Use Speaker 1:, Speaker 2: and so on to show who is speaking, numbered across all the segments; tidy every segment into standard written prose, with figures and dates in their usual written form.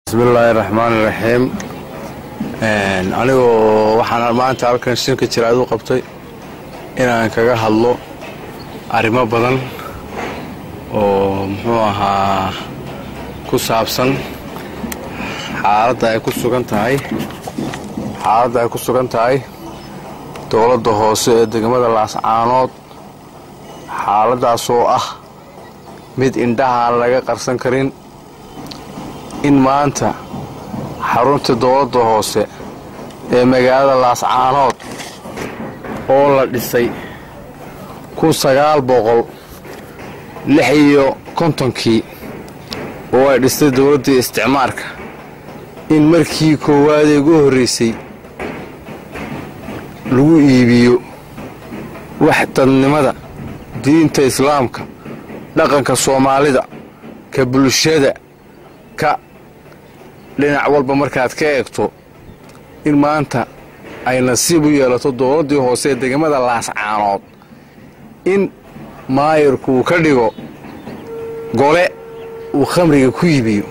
Speaker 1: بسم الله الرحمن الرحيم. anigu waxaan maanta halkan shirka jiraad u qabtay inaan kaga hadlo arrimo badan oo muxuu ahaa ku saabsan xaaladda ay ku sugan tahay dowladda hoose ee degmada Laascaanood. xaaladaas oo ah mid indhaha laga qarsan karin in maanta xarunta dowladda hoose ee magaalada Laascaanood oo la dhisay 1956 oo ay dhistay dowladda isticmaalka in markii koowaad ee ugu horeysay lagu iibiyo waxdadnimada diinta islaamka, dhaqanka Soomaalida, ka bulshada, ka dhinac walba markaad ka eegto in maanta ay nasiib u yeelato dowladdii hoose ee degmada Laascaanood in maayirku ka dhigo gole uu khamriga ku iibiyo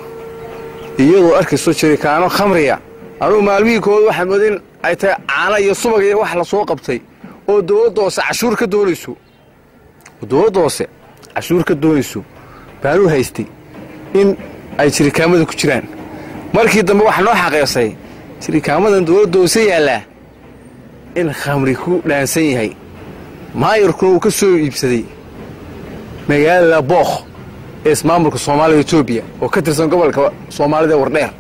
Speaker 1: iyadoo arkayso jirikaano khamriga anuu maalmihii kood waxaan moodin ay tahay caano iyo subag iyo wax la soo qabtay oo dowladda hoose cashuur ka doonayso baanu haystay in ay jirikaamada ku jiraan. markii dambe waxa noo xaqiiqsay jirikaamadan dowladda hoose yaala in khamri ku dhaansan yahay. maayirkuna uu ka soo iibsaday magaalada Booq ee ismaamulka Soomaaliya Itoobiya oo ka tirsan gobolka Soomaalida Wardheer.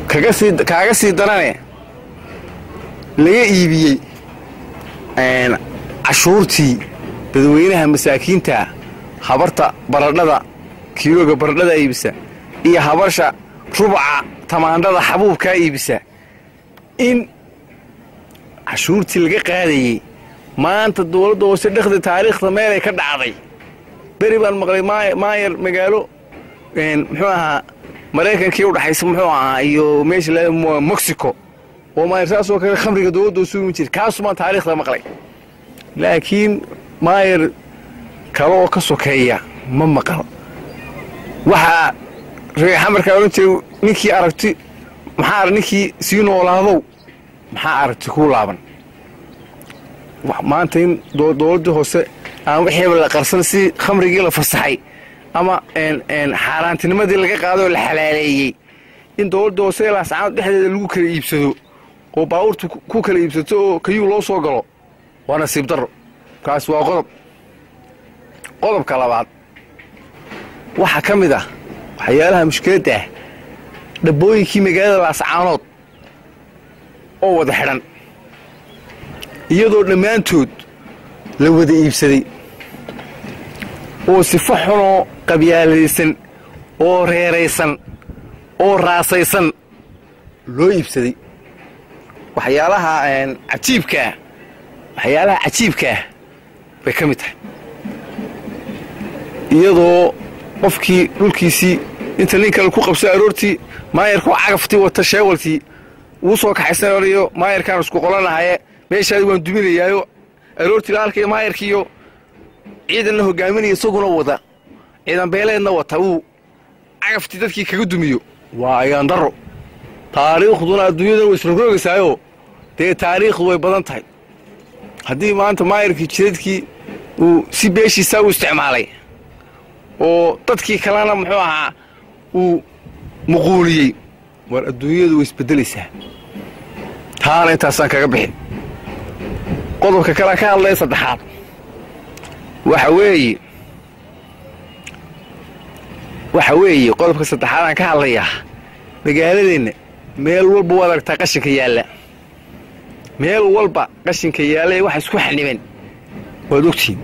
Speaker 1: kaaga sii darane laga iibiyey cashuurtii dadweynaha masaakiinta, habarta baradhada kiilooga baradhada iibisa iyo habarsha rubaca tamaandhada xabuubka iibisa in cashuurtii laga qaadayay. maanta dowladda hoose dhexda taariikhda meel ay ka dhacday beri baan maqlay maayir magaalo muxuu ahaa Mareykankii u dhaxaysa muxuu ahaa iyo meesha la Mexico oo maayir saasoo kale khamriga dowladda hoose u jir kaasuma taariikhda maqlay. laakiin maayir kale oo ka sokeeya ma maqal. waxa reexa markaa oran jiray ninkii aragti maxaa ninkii sii noolaadow maxaa aragti ku laaban. maanta in dowladda hoose aan wixii la qarsan si khamrigii la fasaxay ama xaaraantinimadii laga qaado la xalaaleeyay in dowladda hoose Laascaanood dhexdeeda lagu kala iibsado oo baabuurtu ku kala iibsato oo kayuu loo soo galo waa nasiib darro. kaas waa qodobka labaad. waxa ka mid ah waxyaalaha mushkiladda ah dhabooyinkii magaalada Laascaanood oo wada xidhan iyadoo dhammaantood la wada iibsaday oo sifo xunoo qabyaalaysan oo reeraysan oo raasaysan loo iibsaday. waxyaalaha cajiibka bay ka mid tahay iyadoo qofkii dhulkiisii inta nin kale ku qabsay aroortii maayirka oo cagaftii wata sheewaltii uu soo kaxaysanayo maayirkaan isku qolanahaye meeshaadi waan duminayaayo aroortii la arkay maayirkiiyo ciidanna hogaaminaya isaguna wada ciidan beeleedna wata uu cagaftii dadkii kaga dumiyo waa ayaan darro. taariikhduna adduunyadana way isrogrogaysaayo dee taariikhdu way badan tahay. haddii maanta maayirkii jidadkii uu si beeshiisaa u isticmaalay oo dadkii kalena muxuu ahaa uu muquuliyey war adduunyadu way isbedelaysaa. taana intaasaan kaga bixin. qodobka kale ka hadlaya saddexaad waxa weeye qodobka saddexaad aan ka hadlayaa magaaladeenna meel walba waad aragtaa qashinka yaalla. meel walba qashinka yaalla waxa isku xaniban waad ogtiin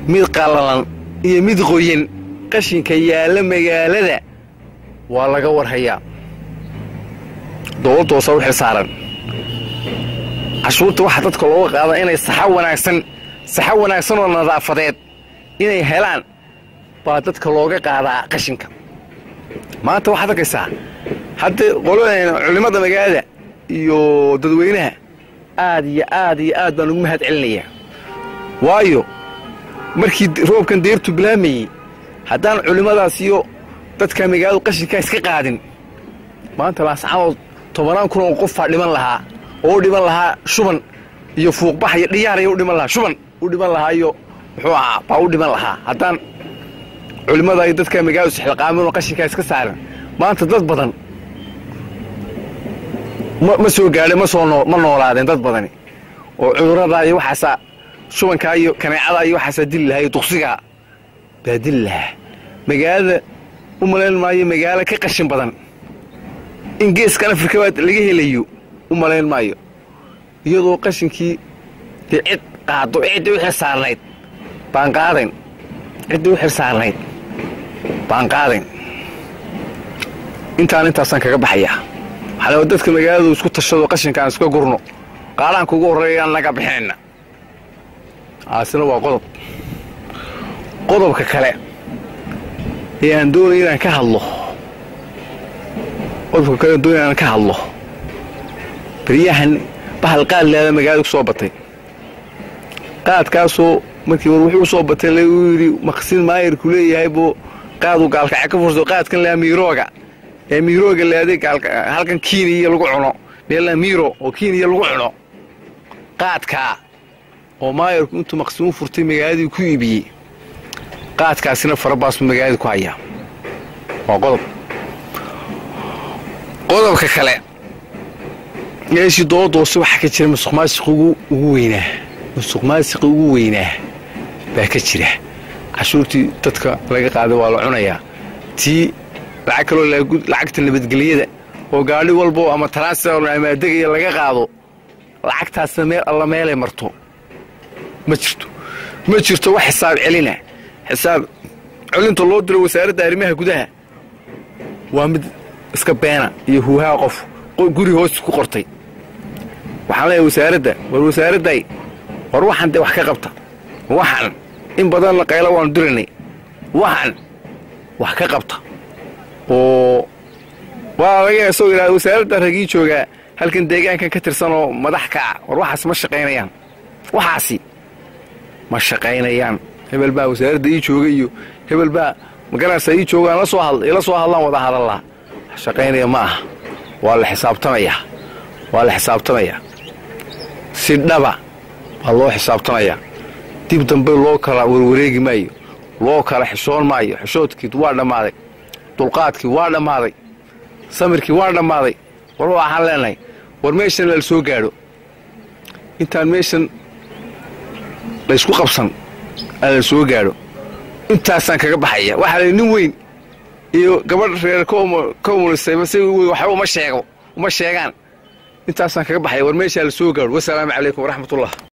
Speaker 1: mid qallalan iyo mid qoyan. qashinka yaalla magaalada waa laga warhayaa. dowladda hoose u xilsaaran cashuurta waxa dadka looga qaada inay saxa wanaagsan oo nadaafadeed inay helaan baa dadka looga qaadaa qashinka. maanta waxaad arkaysaa hadda culimada magaalada iyo dadweynaha aad baan ugu mahad celinayaa. waayo markii roobkan deertu bilaamayay haddaan culimadaas iyo dadka magaalada qashinka iska qaadin maanta laascaanood 10 kun oo qof dhiman lahaa oo dhiman lahaa shuban iyo fuuqbax iyo dhiyaar iyo dhiman lahaa shuban u dhiman lahaa iyo wuxuu ahaa baa u dhiman lahaa haddaan culimada ay dadka magaalada xilqaamin oo qashinka iska saaran maanta dad badan ma soo gaadhay ma noolaadeen dad badan oo cudurrada iyo waxaasa shubanka iyo kaneecada iyo waxaasa dil lahay duqsiga baa dil lahaa magaalada u malayn maayo magaalo ka qashin badan in geeskan Afrika laga helayo u malayn maayo iyadoo qashinkii cid qaado cid u xirsaarnayd baan qaadayn cid u xirsaarnayd baan qaadayn intaasan kaga baxaya waxaa dadka magaaladu isku tashado qashinkaan iska gurno qaalaanka ugu horeeyaan laga bixinayna asna waa qodobka kale ee aan doonayo inaan ka hadlo bariyahan bahal qaad leeyahay magaalada ku soo batay qaadkaasoo markii wuxuu soo batay la yiri maqsin maayir ku leeyahay boo qaadu gaalka ka furso qaadkan la miirooga leeyahay gaalka halkan kiiniya lagu cuno leela miiro oo kiiniya lagu cuno qaadka oo maayirku intuu maqsin u furtay magaalada ku iibiyay qaadkaasina farabaas magaalada ku haya waa qodobka kale yeeshi doodoosi waxa ka jira musuqmaasuqa ugu weynaa baa ka jira cashuurtii dadka laga qaaday waa la cunayaa tii lacag kaloo lacagta nabadgelyada oo gaari walbo ama transfer ama adeegaya laga qaado lacagtaas meel alla meelay marto ma jirto wax xisaab celinta loo diro wasaaradda arrimaha gudaha waa mid iska beena iyo huuhaa qof guri hoos ku qortay waxaan leeyahay wasaaradda war waxaan wax ka qabta waxaan in badan la qaylo waan dirinay waxaan wax ka qabta oo waa laga soo ilaa wasaaradda ragii jooga halkan deegaankan ka tirsan oo madax ka war waxaas ma shaqeynayaan hebel baa wasaaradda ii jooga iyo hebel baa magaranaysa ii joogaan la soo hadlaan wada hadalaa shaqeynaya ma aha waa la xisaabtamaya si dhaba waa loo xisaabtamaya dib dambe loo kala warwareegi maayo loo kala xishoon maayo xishoodkii waa dhammaaday dulqaadkii waa dhammaaday samirkii waa dhammaaday war waxaan leenahay war meeshan la soo gaadho intaan meeshan la isku qabsan la soo gaadho intaasaan kaga baxaya waxaa la nin weyn iyo gabadh reer koomulisay waxba uma sheegaan intaasaan kaga baxaya war meesha la soo gaadho wassalaamu calaykum waraxmatullah